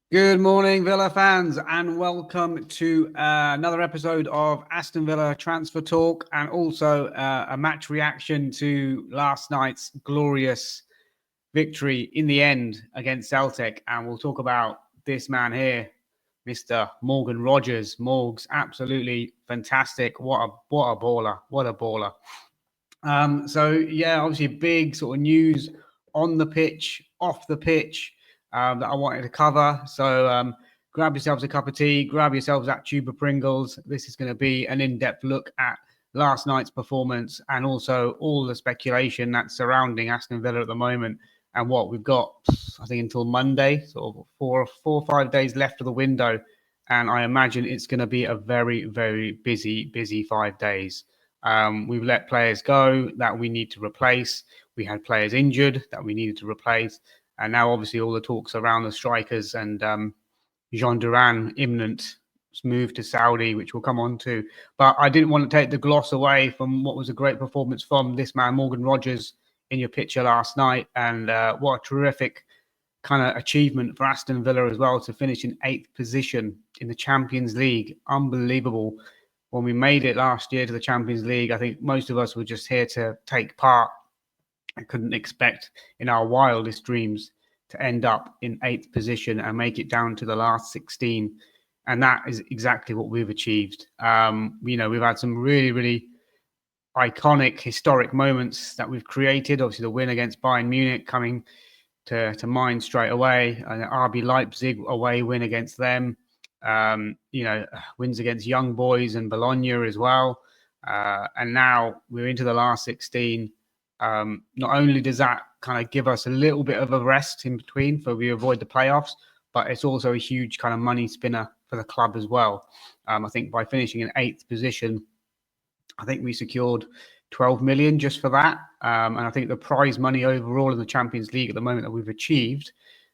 Good morning, Villa fans, and welcome to another episode of Aston Villa Transfer Talk, and also a match reaction to last night's glorious victory in the end against Celtic. And we'll talk about this man here, Mr. Morgan Rogers. Morgs, absolutely fantastic. What a baller! What a baller! Obviously big sort of news on the pitch, off the pitch, that I wanted to cover. Grab yourselves a cup of tea, grab yourselves that tube of Pringles. This is going to be an in-depth look at last night's performance and also all the speculation that's surrounding Aston Villa at the moment and what we've got, I think, until Monday, sort of four or 5 days left of the window. And I imagine it's going to be a very, very busy 5 days. We've let players go that we need to replace. We had players injured that we needed to replace. And now, obviously, all the talks around the strikers and Jhon Duran imminent move to Saudi, which we'll come on to. But I didn't want to take the gloss away from what was a great performance from this man, Morgan Rogers, in your picture last night. And what a terrific kind of achievement for Aston Villa as well to finish in 8th position in the Champions League. Unbelievable. When we made it last year to the Champions League, I think most of us were just here to take part. I couldn't expect in our wildest dreams to end up in 8th position and make it down to the last 16. And that is exactly what we've achieved. We've had some really, really iconic, historic moments that we've created. Obviously, the win against Bayern Munich coming to mind straight away. RB Leipzig away win against them. Wins against Young Boys and Bologna as well. And now we're into the last 16. Not only does that kind of give us a little bit of a rest in between for we avoid the playoffs, but it's also a huge kind of money spinner for the club as well. I think by finishing in 8th position, I think we secured 12 million just for that. And I think the prize money overall in the Champions League at the moment that we've achieved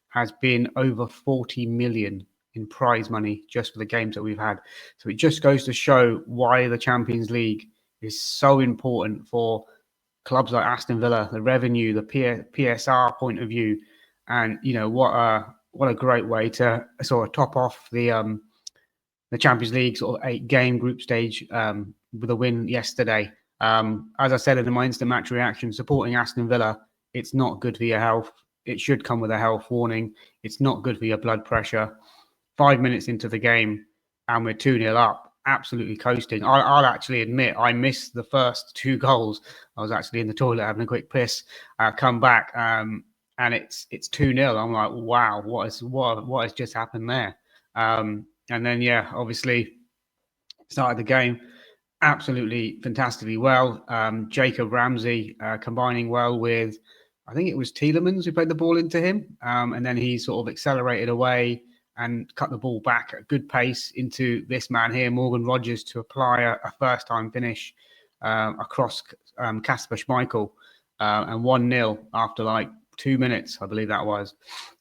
has been over 40 million in prize money just for the games that we've had. So it just goes to show why the Champions League is so important for clubs like Aston Villa, the revenue, the PSR point of view. And, what a great way to sort of top off the Champions League sort of 8-game group stage with a win yesterday. As I said in my instant match reaction, supporting Aston Villa, it's not good for your health. It should come with a health warning. It's not good for your blood pressure. 5 minutes into the game and we're 2-0 up, absolutely coasting. I'll actually admit I missed the first 2 goals. I was actually in the toilet having a quick piss, come back, and it's 2-0. I'm like, wow, what has just happened there? And then, obviously started the game absolutely fantastically well. Jacob Ramsey combining well with, I think it was Tielemans who played the ball into him. And then he sort of accelerated away and cut the ball back at a good pace into this man here, Morgan Rogers, to apply a first-time finish across Kasper Schmeichel, and 1-0 after like 2 minutes, I believe that was.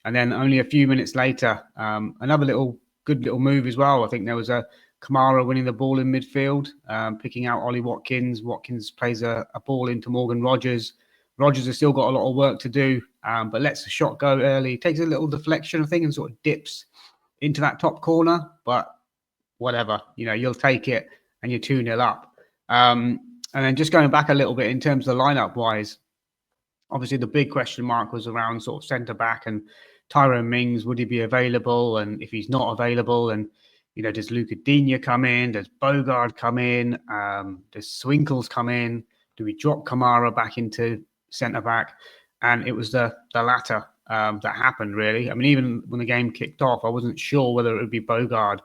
And then only a few minutes later, another good little move as well. I think there was a Kamara winning the ball in midfield, picking out Ollie Watkins. Watkins plays a ball into Morgan Rogers. Rogers has still got a lot of work to do, but lets the shot go early. Takes a little deflection, I think, and sort of dips into that top corner. But whatever, you'll take it and you're 2-0 up. And then just going back a little bit in terms of the lineup-wise, obviously the big question mark was around sort of centre-back and Tyrone Mings. Would he be available? And if he's not available, and does Luca Digne come in? Does Bogard come in? Does Swinkles come in? Do we drop Kamara back into centre-back? And it was the latter that happened, really. I mean, even when the game kicked off, I wasn't sure whether it would be Bogard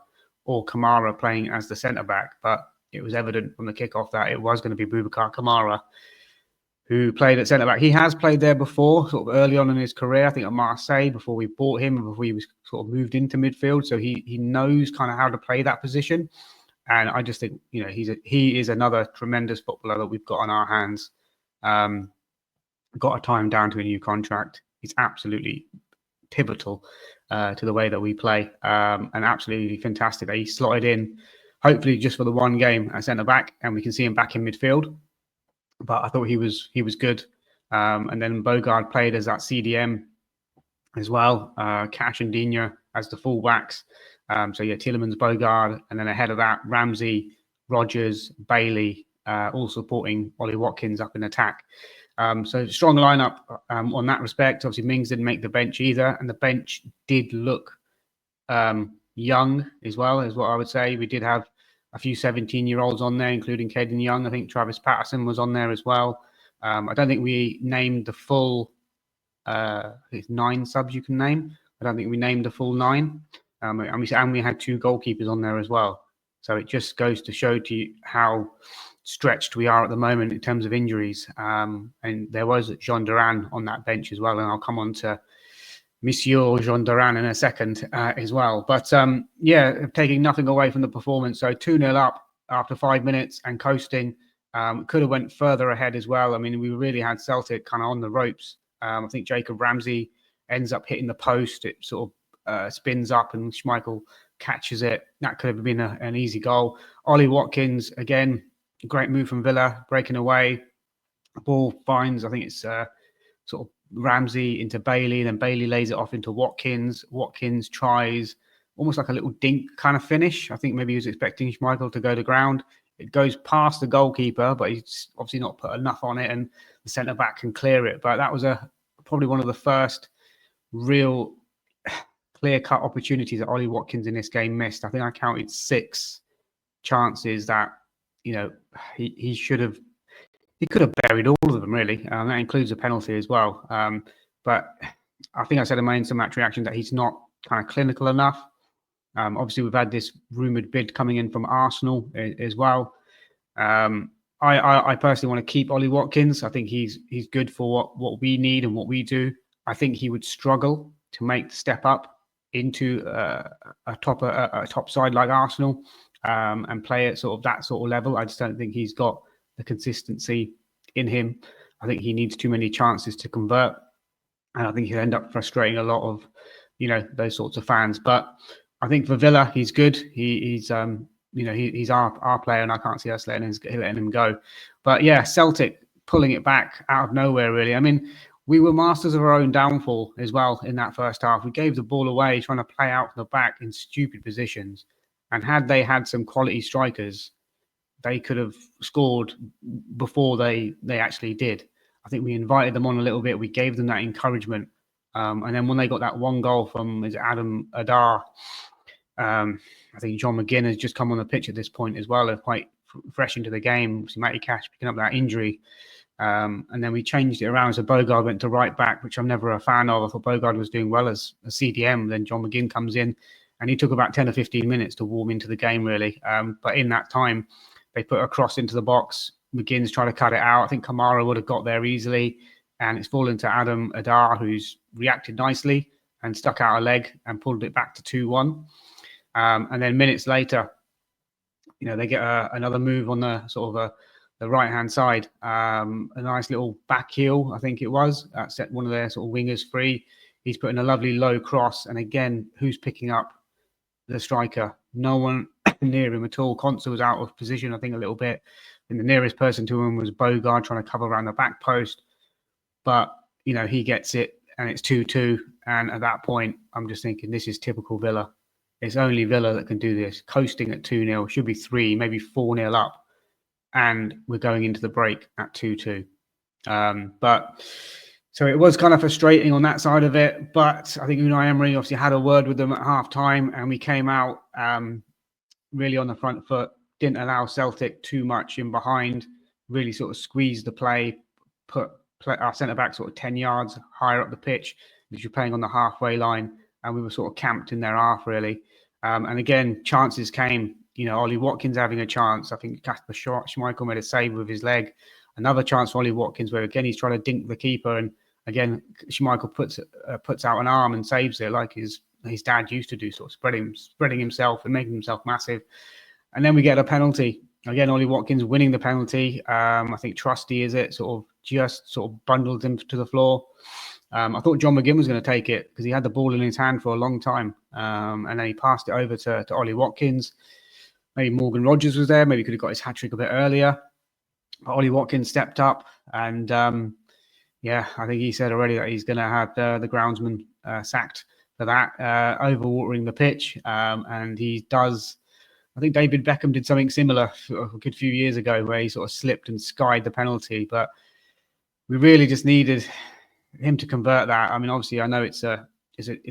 or Kamara playing as the centre-back, but it was evident from the kickoff that it was going to be Boubacar Kamara who played at centre-back. He has played there before, sort of early on in his career, I think at Marseille, before we bought him, before he was sort of moved into midfield. So he knows kind of how to play that position. And I just think, he is another tremendous footballer that we've got on our hands. Got to tie him down to a new contract. He's absolutely pivotal to the way that we play, and absolutely fantastic that he slotted in, hopefully just for the one game at centre-back, and we can see him back in midfield. But I thought he was good. And then Bogard played as that CDM as well. Cash and Digne as the fullbacks. So yeah, Tielemans, Bogard, and then ahead of that, Ramsey, Rogers, Bailey, all supporting Ollie Watkins up in attack. So strong lineup on that respect. Obviously, Mings didn't make the bench either, and the bench did look young as well, is what I would say. We did have a few 17-year-olds on there, including Caden Young. I think Travis Patterson was on there as well. I don't think we named the full it's 9 subs you can name. I don't think we named the full 9. And we had 2 goalkeepers on there as well. So it just goes to show to you how stretched we are at the moment in terms of injuries. And there was Jhon Duran on that bench as well. And I'll come on to Monsieur Jhon Duran in a second as well. But yeah, taking nothing away from the performance. So 2-0 up after 5 minutes and coasting. Could have went further ahead as well. I mean, we really had Celtic kind of on the ropes. I think Jacob Ramsey ends up hitting the post. It sort of spins up and Schmeichel catches it. That could have been an easy goal. Ollie Watkins, again, great move from Villa, breaking away. Ball finds, I think it's sort of Ramsey into Bailey, then Bailey lays it off into Watkins. Watkins tries almost like a little dink kind of finish. I think maybe he was expecting Schmeichel to go to ground. It goes past the goalkeeper, but he's obviously not put enough on it, and the centre-back can clear it. But that was probably one of the first real clear-cut opportunities that Ollie Watkins in this game missed. I think I counted 6 chances that, you know, he could have buried all of them, really. That includes a penalty as well. But I think I said in my instant-match reaction that he's not kind of clinical enough. Obviously, we've had this rumoured bid coming in from Arsenal as well. I personally want to keep Ollie Watkins. I think he's good for what we need and what we do. I think he would struggle to make the step up into a top side like Arsenal and play at sort of that sort of level. I just don't think he's got the consistency in him. I think he needs too many chances to convert, and I think he'll end up frustrating a lot of, you know, those sorts of fans. But I think for Villa, he's good. He's our player, and I can't see us letting him go. But yeah, Celtic pulling it back out of nowhere, really. I mean, we were masters of our own downfall as well in that first half. We gave the ball away, trying to play out from the back in stupid positions. And had they had some quality strikers, they could have scored before they actually did. I think we invited them on a little bit. We gave them that encouragement. And then when they got that one goal from Adam Adar, I think John McGinn has just come on the pitch at this point as well, quite fresh into the game. Matty Cash picking up that injury. And then we changed it around. So Bogard went to right back, which I'm never a fan of. I thought Bogard was doing well as a CDM. Then John McGinn comes in, and he took about 10 or 15 minutes to warm into the game, really. But in that time, they put a cross into the box. McGinn's trying to cut it out. I think Kamara would have got there easily. And it's fallen to Adam Adar, who's reacted nicely and stuck out a leg and pulled it back to 2-1. And then minutes later, you know, they get another move on the sort of the right-hand side. A nice little back heel, I think it was. That set one of their sort of wingers free. He's putting a lovely low cross. And again, who's picking up the striker? No one near him at all. Conser was out of position, I think, a little bit. And the nearest person to him was Bogard trying to cover around the back post. But, you know, he gets it and it's 2-2. And at that point, I'm just thinking, this is typical Villa. It's only Villa that can do this. Coasting at 2-0, should be 3, maybe 4-0 up. And we're going into the break at 2-2. But so it was kind of frustrating on that side of it. But I think Unai Emery obviously had a word with them at half time. And we came out really on the front foot. Didn't allow Celtic too much in behind. Really sort of squeezed the play. Put our centre-back sort of 10 yards higher up the pitch, because you're playing on the halfway line, and we were sort of camped in their half, really. And again, chances came. You know, Ollie Watkins having a chance. I think Kasper Schmeichel made a save with his leg. Another chance for Ollie Watkins, where again he's trying to dink the keeper, and again Schmeichel puts out an arm and saves it like his dad used to do, sort of spreading himself and making himself massive. And then we get a penalty. Again, Ollie Watkins winning the penalty. I think Trusty just bundled him to the floor. I thought John McGinn was going to take it because he had the ball in his hand for a long time. And then he passed it over to Ollie Watkins. Maybe Morgan Rogers was there. Maybe he could have got his hat-trick a bit earlier. But Ollie Watkins stepped up and Yeah, I think he said already that he's going to have the groundsman sacked for that, overwatering the pitch. And he does. I think David Beckham did something similar a good few years ago where he sort of slipped and skied the penalty. But we really just needed him to convert that. I mean, obviously, I know it's a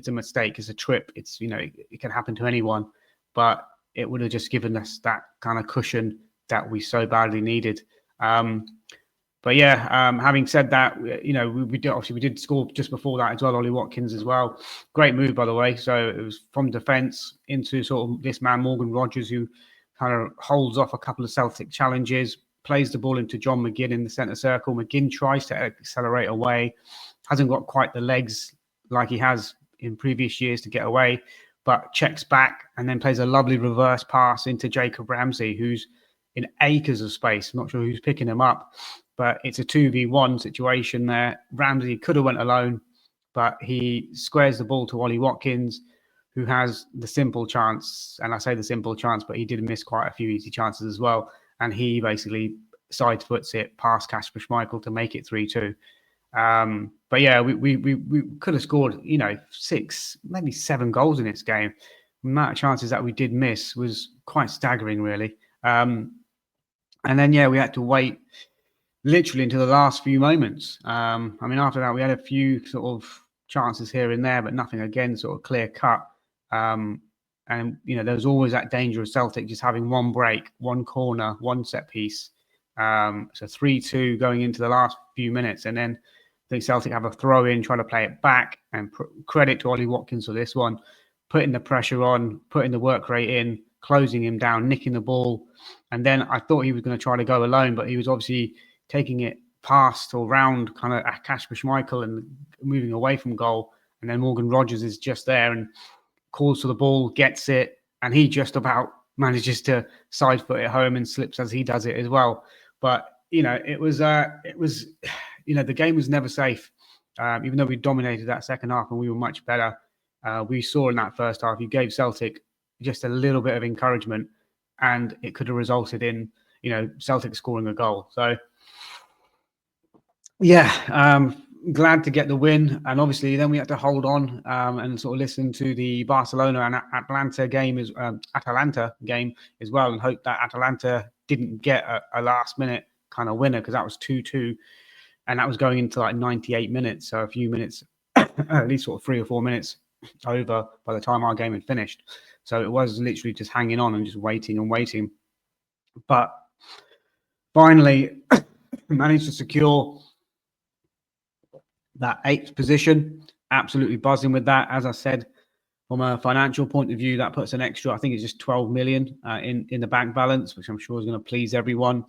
mistake, it's a trip. It's, it can happen to anyone, but it would have just given us that kind of cushion that we so badly needed. But yeah, having said that, we did score just before that as well. Ollie Watkins as well, great move by the way. So it was from defence into sort of this man Morgan Rogers, who kind of holds off a couple of Celtic challenges, plays the ball into John McGinn in the centre circle. McGinn tries to accelerate away, hasn't got quite the legs like he has in previous years to get away, but checks back and then plays a lovely reverse pass into Jacob Ramsey, who's in acres of space. I'm not sure who's picking him up, but it's a 2v1 situation there. Ramsey could have went alone, but he squares the ball to Ollie Watkins, who has the simple chance. And I say the simple chance, but he did miss quite a few easy chances as well. And he basically side foots it past Kasper Schmeichel to make it 3-2. But yeah, we could have scored, 6, maybe 7 goals in this game. The amount of chances that we did miss was quite staggering, really. And then, yeah, we had to wait literally until the last few moments. I mean, after that, we had a few sort of chances here and there, but nothing again sort of clear cut. And, there was always that danger of Celtic just having one break, one corner, one set piece. So 3-2 going into the last few minutes. And then I think Celtic have a throw in, trying to play it back, and credit to Ollie Watkins for this one, putting the pressure on, putting the work rate in, closing him down, nicking the ball. And then I thought he was going to try to go alone, but he was obviously taking it past or round kind of Kasper Schmeichel and moving away from goal. And then Morgan Rogers is just there and calls for the ball, gets it, and he just about manages to side foot it home and slips as he does it as well. But, it was the game was never safe. Even though we dominated that second half and we were much better, we saw in that first half, you gave Celtic just a little bit of encouragement and it could have resulted in, Celtic scoring a goal. So, yeah, glad to get the win. And obviously then we had to hold on and sort of listen to the Barcelona and Atalanta game as well, and hope that Atalanta didn't get a last minute kind of winner, because that was 2-2 and that was going into like 98 minutes. So a few minutes, at least sort of 3 or 4 minutes over by the time our game had finished. So it was literally just hanging on and just waiting and waiting. But finally managed to secure that 8th position. Absolutely buzzing with that. As I said, from a financial point of view, that puts an extra, I think it's just 12 million in the bank balance, which I'm sure is going to please everyone.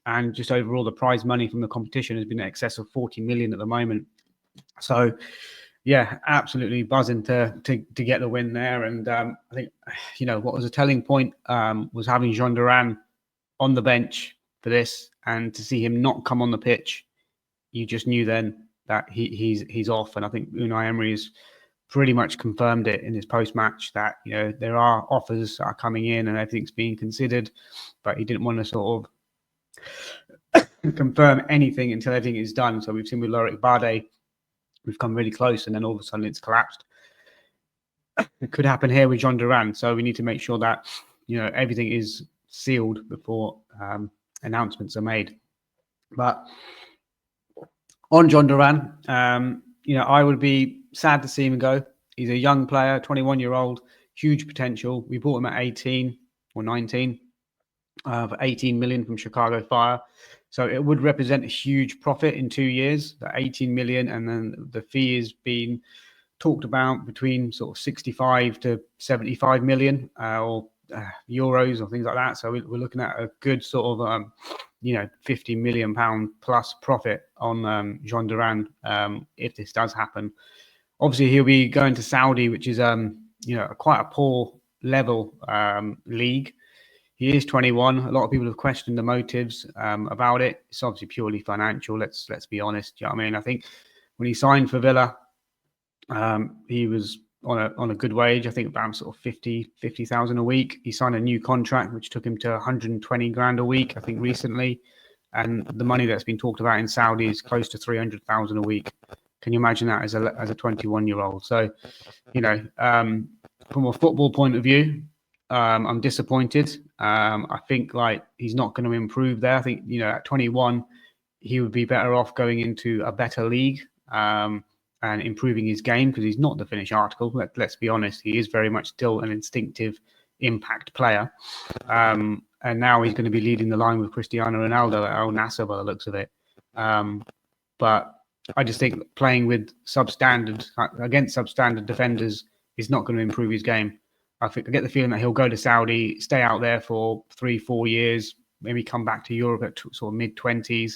And just overall, the prize money from the competition has been in excess of 40 million at the moment. So, yeah, absolutely buzzing to get the win there. And I think, what was a telling point was having Jhon Duran on the bench for this, and to see him not come on the pitch, you just knew then that he's off. And I think Unai Emery has pretty much confirmed it in his post-match that, there are offers that are coming in and everything's being considered, but he didn't want to sort of confirm anything until everything is done. So we've seen with Loic Bade, we've come really close, and then all of a sudden it's collapsed. It could happen here with Jhon Duran. So we need to make sure that, everything is sealed before announcements are made. But on Jhon Duran, I would be sad to see him go. He's a young player, 21-year-old, huge potential. We bought him at 18 or 19 for 18 million from Chicago Fire. So it would represent a huge profit in 2 years, the 18 million. And then the fee has been talked about between sort of 65 to 75 million or euros or things like that. So we're looking at a good sort of, 50 million pound plus profit on Jhon Duran if this does happen. Obviously, he'll be going to Saudi, which is, quite a poor level league. He is 21. A lot of people have questioned the motives about it. It's obviously purely financial. Let's be honest. You know what I mean? I think when he signed for Villa, he was on a good wage. I think about sort of 50,000 a week. He signed a new contract, which took him to 120 grand a week, I think recently. and the money that's been talked about in Saudi is close to 300,000 a week. Can you imagine that as a 21-year-old? So, from a football point of view, I'm disappointed. I think he's not going to improve there. I think at 21, he would be better off going into a better league and improving his game, because he's not the finished article. Let's be honest, he is very much still an instinctive impact player. And now he's going to be leading the line with Cristiano Ronaldo at Al Nassr by the looks of it. But I just think playing with against substandard defenders is not going to improve his game. I get the feeling that he'll go to Saudi, stay out there for 3-4 years, maybe come back to Europe at sort of mid-20s.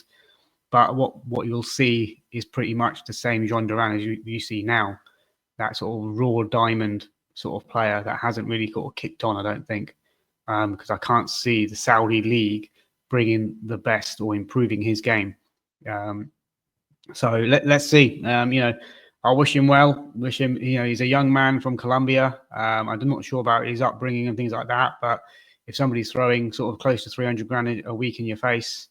But what you'll see is pretty much the same Jhon Duran as you see now. That sort of raw diamond sort of player that hasn't really sort of kicked on, I don't think. Because I can't see the Saudi league bringing the best or improving his game. So let's see. I wish him well. Wish him. He's a young man from Colombia. I'm not sure about his upbringing and things like that. But if somebody's throwing sort of close to 300 grand a week in your face,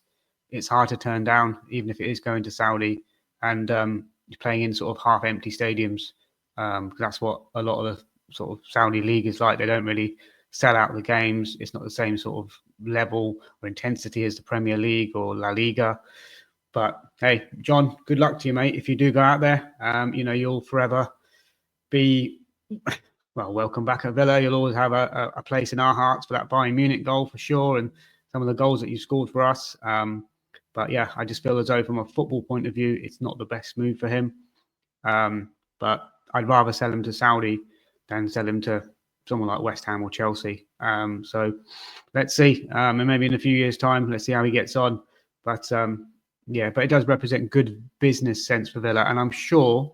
it's hard to turn down, even if it is going to Saudi and you're playing in sort of half-empty stadiums. Because that's what a lot of the sort of Saudi league is like. They don't really sell out the games. It's not the same sort of level or intensity as the Premier League or La Liga. But hey, John, good luck to you, mate. If you do go out there, you'll forever be, welcome back at Villa. You'll always have a place in our hearts for that Bayern Munich goal for sure, and some of the goals that you scored for us. But yeah, I just feel as though from a football point of view, it's not the best move for him. But I'd rather sell him to Saudi than sell him to someone like West Ham or Chelsea. So let's see. And maybe in a few years' time, let's see how he gets on. But but it does represent good business sense for Villa. And I'm sure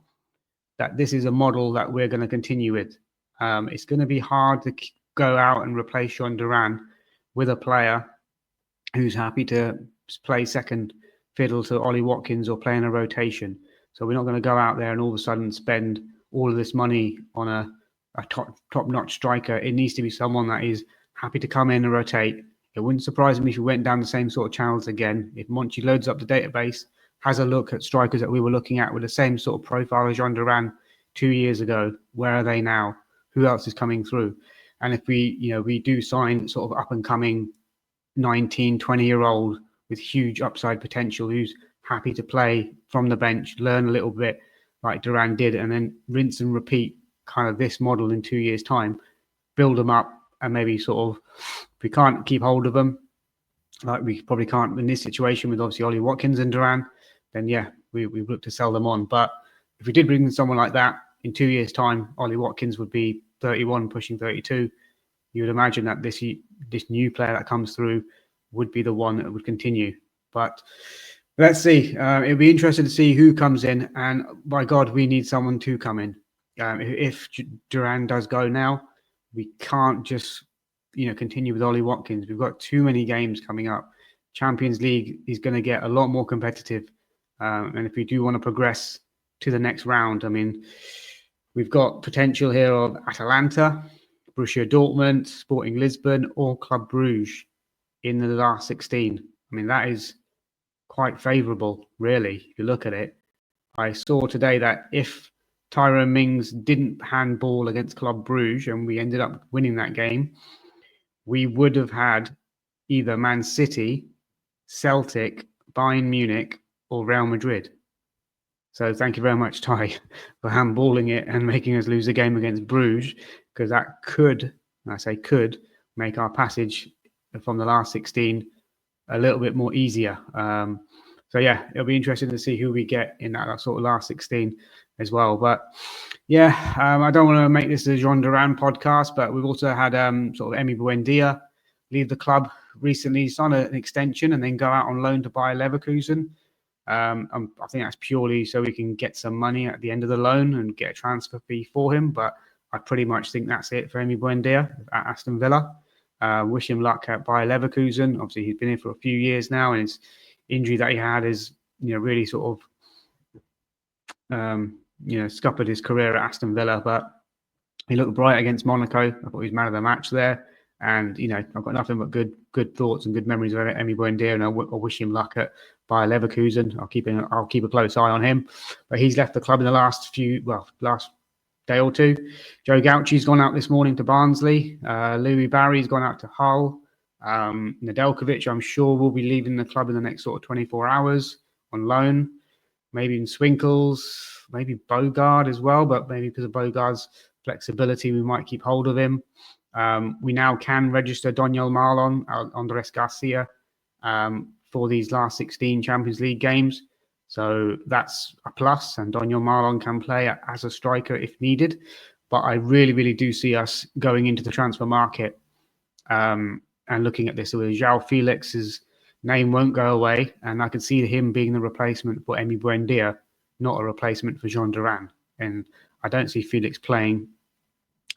that this is a model that we're going to continue with. It's going to be hard to go out and replace Jhon Duran with a player who's happy to play second fiddle to Ollie Watkins or play in a rotation. So we're not going to go out there and all of a sudden spend all of this money on a top-notch striker. It needs to be someone that is happy to come in and rotate. It wouldn't surprise me if we went down the same sort of channels again. If Monchi loads up the database, has a look at strikers that we were looking at with the same sort of profile as Jhon Duran 2 years ago, where are they now? Who else is coming through? And if we do sign sort of up-and-coming 19, 20-year-old with huge upside potential who's happy to play from the bench, learn a little bit like Duran did, and then rinse and repeat kind of this model in 2 years' time, build them up, and maybe sort of, if we can't keep hold of them, like we probably can't in this situation with obviously Ollie Watkins and Duran, then yeah, we look to sell them on. But if we did bring in someone like that in 2 years' time, Ollie Watkins would be 31, pushing 32. You would imagine that this new player that comes through would be the one that would continue. But let's see. It'll be interesting to see who comes in. And by God, we need someone to come in. If Duran does go now, we can't just continue with Ollie Watkins. We've got too many games coming up. Champions League is going to get a lot more competitive. And if we do want to progress to the next round, I mean, we've got potential here of Atalanta, Borussia Dortmund, Sporting Lisbon, or Club Brugge in the last 16. I mean, that is quite favourable, really, if you look at it. I saw today that if Tyrone Mings didn't handball against Club Brugge and we ended up winning that game, we would have had either Man City, Celtic, Bayern Munich, or Real Madrid. So thank you very much, Ty, for handballing it and making us lose a game against Bruges, because that could, and I say could, make our passage from the last 16 a little bit more easier. So yeah, it'll be interesting to see who we get in that sort of last 16 as well. But yeah, I don't want to make this a Jhon Duran podcast, but we've also had sort of Emi Buendia leave the club recently, sign an extension and then go out on loan to Bayer Leverkusen. I think that's purely so we can get some money at the end of the loan and get a transfer fee for him. But I pretty much think that's it for Emi Buendia at Aston Villa. Wish him luck at Bayer Leverkusen. Obviously, he's been here for a few years now, and his injury that he had is, really sort of, scuppered his career at Aston Villa. But he looked bright against Monaco. I thought he was man of the match there. And, I've got nothing but good thoughts and good memories of Emi Buendia, and I wish him luck at Bayer Leverkusen. I'll keep a close eye on him. But he's left the club in the last day or two. Joe Gauchi's gone out this morning to Barnsley. Louis Barry's gone out to Hull. Nedeljkovic, I'm sure, will be leaving the club in the next sort of 24 hours on loan. Maybe in Swinkles, maybe Bogard as well, but maybe because of Bogard's flexibility, we might keep hold of him. We now can register Daniel Marlon, Andres Garcia for these last 16 Champions League games. So that's a plus, and Daniel Marlon can play as a striker if needed. But I really, really do see us going into the transfer market and looking at this. So João Felix's name won't go away, and I can see him being the replacement for Emi Buendia, not a replacement for Jhon Duran. And I don't see Felix playing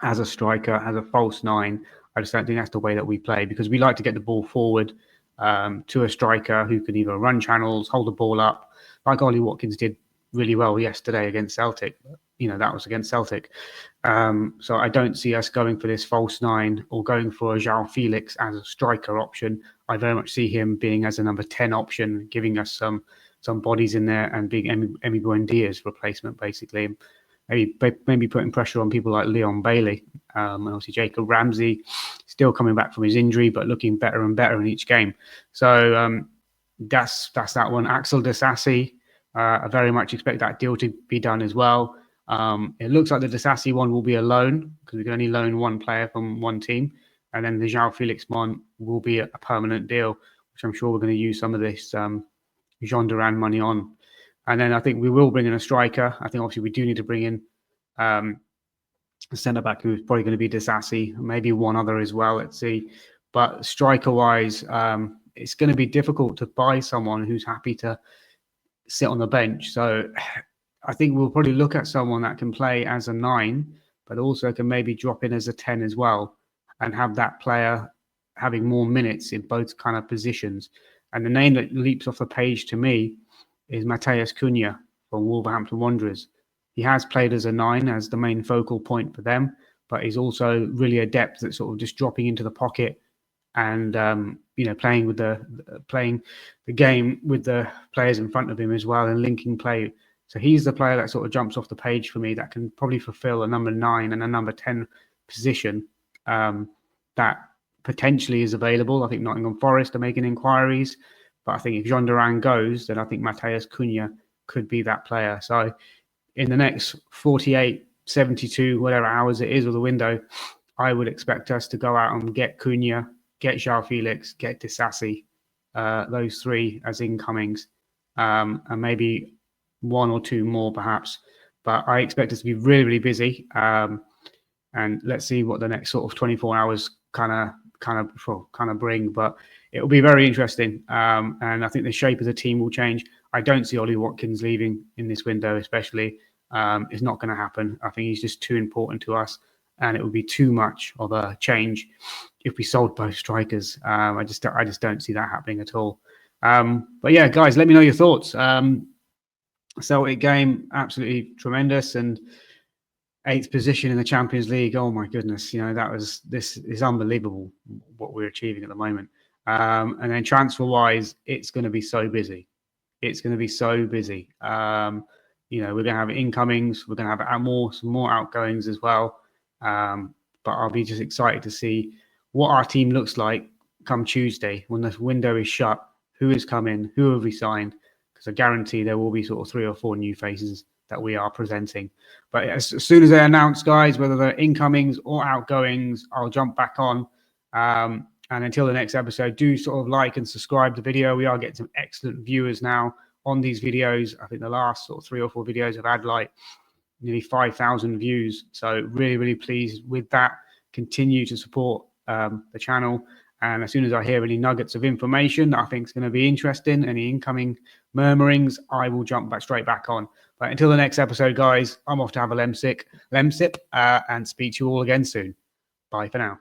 as a striker, as a false nine. I just don't think that's the way that we play, because we like to get the ball forward to a striker who can either run channels, hold the ball up, like Ollie Watkins did really well yesterday against Celtic. That was against Celtic. So I don't see us going for this false nine or going for a João Felix as a striker option. I very much see him being as a number 10 option, giving us some bodies in there and being Emi Buendia's replacement, basically. Maybe putting pressure on people like Leon Bailey. And obviously Jacob Ramsey still coming back from his injury, but looking better and better in each game. So that's that one. Axel Disasi, I very much expect that deal to be done as well. It looks like the Disasi one will be a loan, because we can only loan one player from one team. And then the João Felix one will be a permanent deal, which I'm sure we're going to use some of this Jhon Duran money on. And then I think we will bring in a striker. I think obviously we do need to bring in a centre-back who's probably going to be Disasi, maybe one other as well, let's see. But striker-wise, it's going to be difficult to buy someone who's happy to sit on the bench. So I think we'll probably look at someone that can play as a 9, but also can maybe drop in as a 10 as well, and have that player having more minutes in both kind of positions. And the name that leaps off the page to me is Matheus Cunha from Wolverhampton Wanderers. He has played as a 9, as the main focal point for them, but he's also really adept at sort of just dropping into the pocket and playing the game with the players in front of him as well, and linking play. So he's the player that sort of jumps off the page for me, that can probably fulfill a number 9 and a number 10 position that potentially is available. I think Nottingham Forest are making inquiries. But I think if Jhon Duran goes, then I think Matheus Cunha could be that player. So in the next 48, 72, whatever hours it is of the window, I would expect us to go out and get Cunha, get João Felix, get Disasi, those 3 as incomings, and maybe 1 or 2 more perhaps. But I expect us to be really, really busy. And let's see what the next sort of 24 hours kind of bring. But it will be very interesting. And I think the shape of the team will change. I don't see Ollie Watkins leaving in this window, especially. It's not going to happen. I think he's just too important to us, and it would be too much of a change if we sold both strikers. I just don't see that happening at all. But yeah, guys, let me know your thoughts. Celtic game, absolutely tremendous, and 8th position in the Champions League. Oh my goodness, this is unbelievable what we're achieving at the moment. And then transfer-wise, it's going to be so busy. It's going to be so busy. We're going to have incomings. We're going to have some more outgoings as well. But I'll be just excited to see what our team looks like come Tuesday when the window is shut. Who is coming? Who have we signed? Because I guarantee there will be sort of 3 or 4 new faces that we are presenting. But as soon as they announce, guys, whether they're incomings or outgoings, I'll jump back on. And until the next episode, do sort of like and subscribe to the video. We are getting some excellent viewers now on these videos. I think the last sort of 3 or 4 videos have had like nearly 5,000 views. So really, really pleased with that. Continue to support the channel. And as soon as I hear any nuggets of information that I think is going to be interesting, any incoming murmurings, I will jump straight back on. But until the next episode, guys, I'm off to have a lemsip and speak to you all again soon. Bye for now.